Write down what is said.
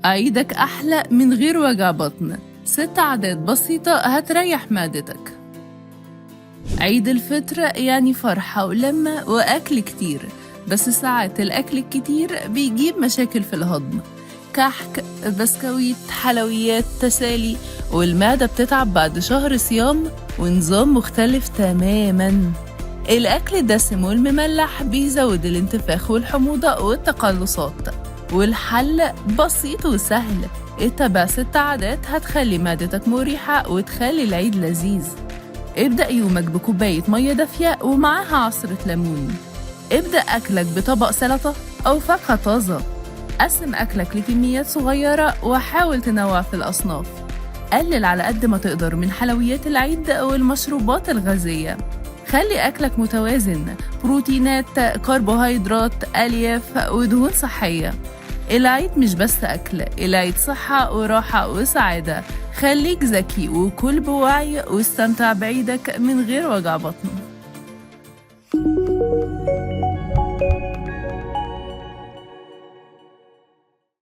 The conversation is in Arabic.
عيدك أحلى من غير وجع بطن. 6 عادات بسيطة هتريح معدتك. عيد الفطر يعني فرحة ولمة وأكل كتير، بس ساعات الأكل الكتير بيجيب مشاكل في الهضم، كحك، بسكويت، حلويات، تسالي، والمعدة بتتعب بعد شهر صيام ونظام مختلف تماماً. الأكل الدسم والمملح بيزود الانتفاخ والحموضة والتقلصات، والحل بسيط وسهل. اتبع 6 عادات هتخلي معدتك مريحة وتخلي العيد لذيذ. ابدأ يومك بكوباية مية دافية ومعاها عصرة ليمون. ابدأ أكلك بطبق سلطة أو فاكهة طازة. قسم أكلك لكميات صغيرة وحاول تنوع في الأصناف. قلل على قد ما تقدر من حلويات العيد والمشروبات الغازية. خلي أكلك متوازن، بروتينات، كربوهيدرات، ألياف ودهون صحية. العيد مش بس أكل، العيد صحة وراحة وسعادة. خليك ذكي وكل بوعي واستمتع بعيدك من غير وجع بطن.